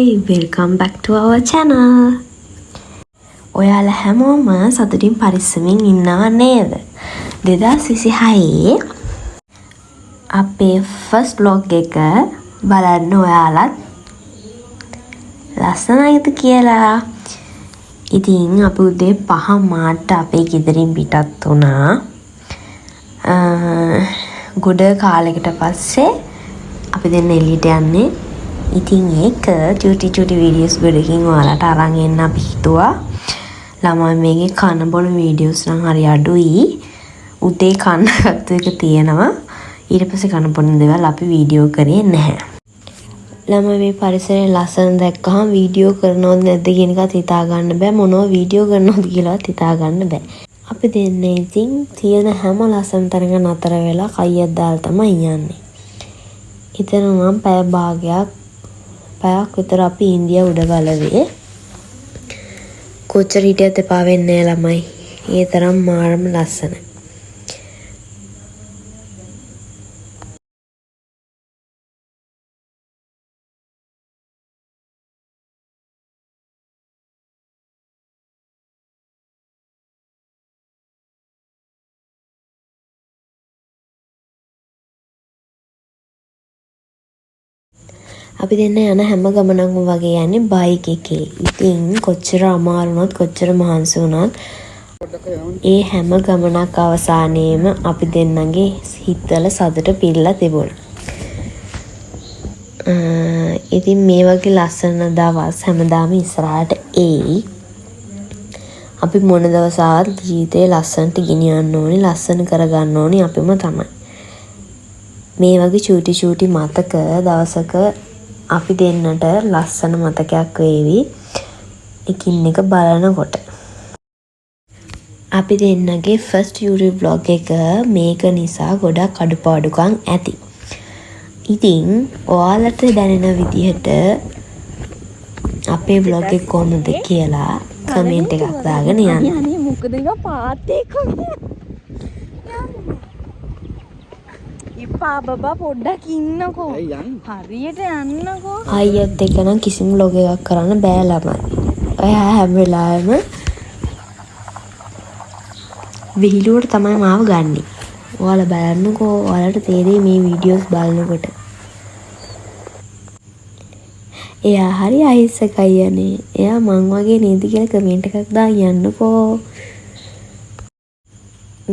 Hi, welcome back to our channel. ඔයාලා හැමෝම සතුටින් පරිස්සමින් ඉන්නවා නේද? 2026 අපේ first vlog එක බලන්න ඔයාලත් ලස්සනයිද කියලා. ඉතින් අපි උදේ 5 මාට අපේ ගෙදරින් පිටත් වුණා. ගොඩ කාලයකට පස්සේ අපි දෙන්න එළියට යන්නේ. ඉතින් ඒක චූටි වීඩියෝස් ගොඩකින් ඔයාලට අරන් එන්න අපි හිතුවා. ළමයි මේකේ කන බොන වීඩියෝස් නම් හරි අඩුයි. උදේ කන ගත්ත එක තියෙනවා. ඊට පස්සේ කන බොන දේවල් අපි වීඩියෝ කරේ නැහැ. ළමයි මේ පරිසරයේ ලස්සන දැක්කහම වීඩියෝ කරනවද නැද්ද කියන එකත් හිතා ගන්න බෑ. මොනවා වීඩියෝ කරනවද කියලාත් හිතා ගන්න බෑ. අපි දෙන්නේ ඉතින් තියෙන හැම ලස්සන තැනක නතර වෙලා කයියක් දාලා තමයි යන්නේ. ඉතින් නම් පැයක් විතර අපි ඉන්දියා උඩ බලවේ. කොච්චර හිටියත් එපා වෙන්නේ නැහැ ළමයි. ඒ තරම් මාරම ලස්සනයි. අපි දෙන්න යන හැම ගමනක්ම වගේ යන්නේ බයික් එකේ. ඉතින් කොච්චර අමාරු වුණත් කොච්චර මහන්සි වුණත් ඒ හැම ගමනක් අවසානයේම අපි දෙන්නගේ හිතවල සතුට පිරලා තිබුණා. ඉතින් මේ වගේ ලස්සන දවස් හැමදාම ඉස්සරහට එයි. අපි මොන දවස ආවත් ජීවිතේ ලස්සනට ගෙනියන්න ඕනේ, ලස්සන කරගන්න ඕනේ අපිම තමයි. මේ වගේ චූටි මතක දවසක අපි දෙන්නට ලස්සන මතකයක් වේවි එකින් එක බලනකොට. අපි දෙන්නගේ ෆස්ට් YouTube vlog එක මේක නිසා ගොඩක් අඩුපාඩුකම් ඇති. ඉතින් ඔයාලට දැනෙන විදිහට අපේ vlog එක කොහොමද කියලා කමෙන්ට් එකක් දාගෙන යන්න. අනේ මොකද ඒක පාත්තේ කොහේ? ඉපා බබා පොඩ්ඩක් ඉන්නකෝ. හරියට යන්නකෝ. අයියත් එක්ක නම් කිසිම vlog එකක් කරන්න බෑ ළමයි. ඔයා හැම වෙලාවෙම විහිළුවට තමයි මාව ගන්නෙ. ඔයාලා බලන්නකෝ. ඔයාලට තේරෙයි මේ වීඩියෝස් බලනකොට. එයා හරි අහිංසකයි යන්නේ. එයා මං වගේ නේද කියලා කමෙන්ට් එකක් දාන්න යන්නකෝ.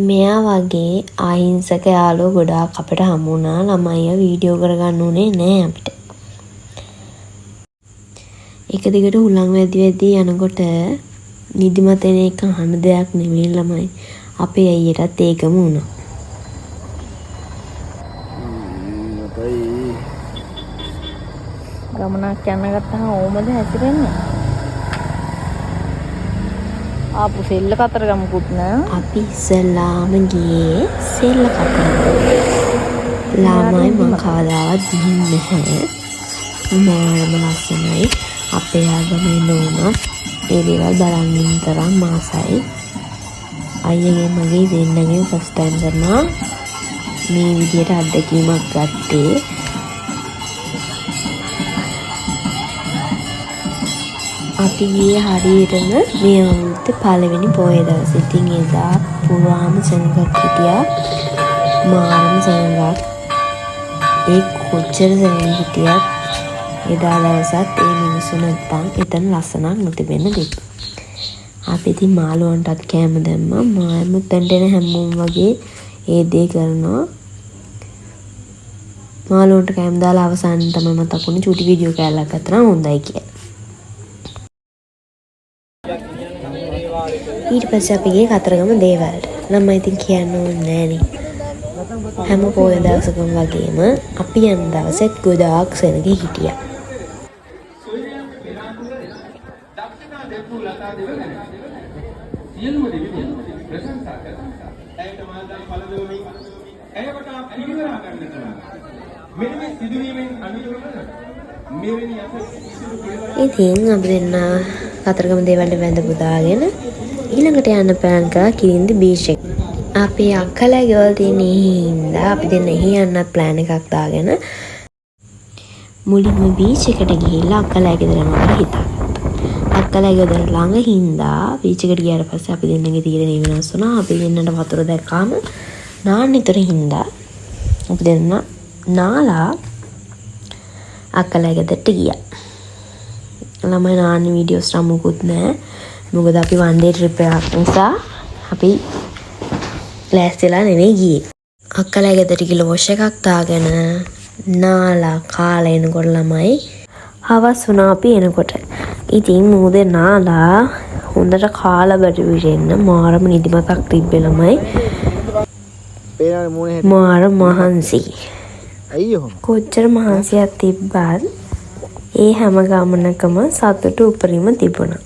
මෙයා වගේ අහිංසක යාළුවෝ ගොඩාක් අපිට හමු වුණා. ළමයිව වීඩියෝ කරගන්න උනේ නෑ අපිට. එක දිගට හුලං වැදි යනකොට නිදිමත එන එක අහන දෙයක් නෙමෙයි ළමයි. අපේ අයියටත් ඒකම වුණා. ගමනක් යන්න ගත්තාම ඕමද හැසිරෙන්නේ? ආපු සෙල්ල කතර ගමුකුත් නෑ. අපි ඉස්සෙල්ලාම ගියේ සෙල්ල කතර. ළමයි මං කවදාවත් ගිහින් නැහැ. මාරම ලස්සනයි. අපේ ආගමේ නෝනා ඒ දේවල් බලන් ඉන්න තරම් මාසයි. අයියගේ මගේ දෙන්නගේ ෆස්ට් ටයිම් කරනවා මේ විදියට අත්දැකීමක් ගත්තේ. අපි ගියේ හරියටම මේ අවුරුද්දේ පළවෙනි පොය දවසේ. ඉතින් එදා පුරාම සෙනඟක් හිටියා. මාරම සෙනඟක්. ඒ කොච්චර සෙනඟ හිටියත් එදා දවසත් ඒ මිනිස්සු නැත්තම් එතන ලස්සනක් නොතිබෙන්න දෙයක්. අපි ඉතින් මාළුවන්ටත් කෑම දැම්මා. මාළුවන්ට එන හැමෝම වගේ ඒ දේ කරනවා. මාළුවන්ට කෑම දාලා අවසානයේ තමයි මතකුනේ චූටි වීඩියෝ කෑල්ලක් ගත්තා හොඳයි කියලා. ඊට පස්සේ අපි ගියේ කතරගම දේවල්ට. ළමයි ඉතින් කියන්න ඕනේ නෑනේ. හැම පොය දවසකම වගේම අපි යන දවසෙත් ගොඩාක් සෙනග හිටියා. ඉතින් අපි දෙන්න කතරගම දේවල්ට වැඳ පුදාගෙන ඊළඟට යන්න ප්ලෑන් කරා කිරින්දි බීච් එක. අපේ අක්කලා ගෙවල් තියෙන හින්දා අපි දෙන්න එහි යන්නත් ප්ලෑන් එකක් දාගෙන මුලින්ම බීච් එකට ගිහිල්ලා අක්කලා ගෙදර යනවා හිතාගත්තා. අක්කලා ගෙදර ළඟ හින්දා බීච් එකට ගියාට පස්සේ අපි දෙන්නගේ තීරණය වෙනස් වුණා. අපි දෙන්නට වතුර දැක්කාම නාන්න ඉතර හින්දා අපි දෙන්න නාලා අක්කලා ගෙදරට ගියා. ළමයි නාන්න වීඩියෝස් රමුකුත් නැහැ. මොකද අපි වන් ඩේ ට්‍රිප් එකක් නිසා අපි ලෑස්තිලා නෙවෙයි ගියේ. අක්කලා ගෙදරට ගිහලා වොෂ් එකක් දාගෙන නාලා කාලා එනකොට ළමයි හවස් වුණා අපි එනකොට. ඉතින් මූදේ නාලා හොඳට කාලා බඩු විරෙන්න මාරම නිදිමතක් තිබ්බේ ළමයි. මාර මහන්සි. අයියෝ කොච්චර මහන්සියක් තිබ්බත් ඒ හැම ගමනකම සතුට උපරිම තිබුණා.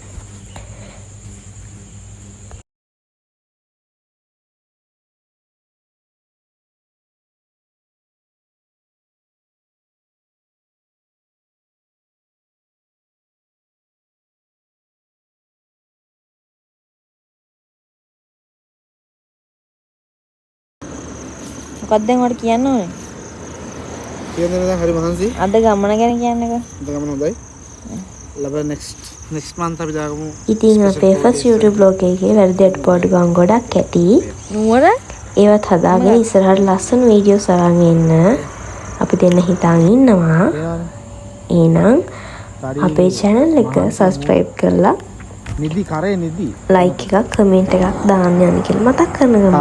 මොකක්ද දැන් ඔයාලට කියන්න ඕනේ? කියන්නේ දැන් හරි මහන්සි. අද ගමන ගැන කියන්නකෝ. අද ගමන හොඳයි. ලබන next month අපි දාගමු. ඉතින් අපේ first YouTube blog එකේ වැරදි අඩුපාඩු ගම් ගොඩක් ඇති. නුවර ඒවත් හදාගෙන ඉස්සරහට ලස්සන වීඩියෝස් අරන් එන්න අපි දෙන්න හිතාන් ඉන්නවා. එහෙනම් අපේ channel එක subscribe කරලා නිදි කරේ නිදි like එකක් comment එකක් දාන්න යන්න කියලා මතක් කරන ගමන්.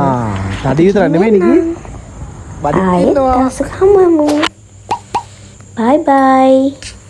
තඩි විතර නෙමෙයි නිකි. ආයෙත් දවසක හමුවෙමු. Bye bye.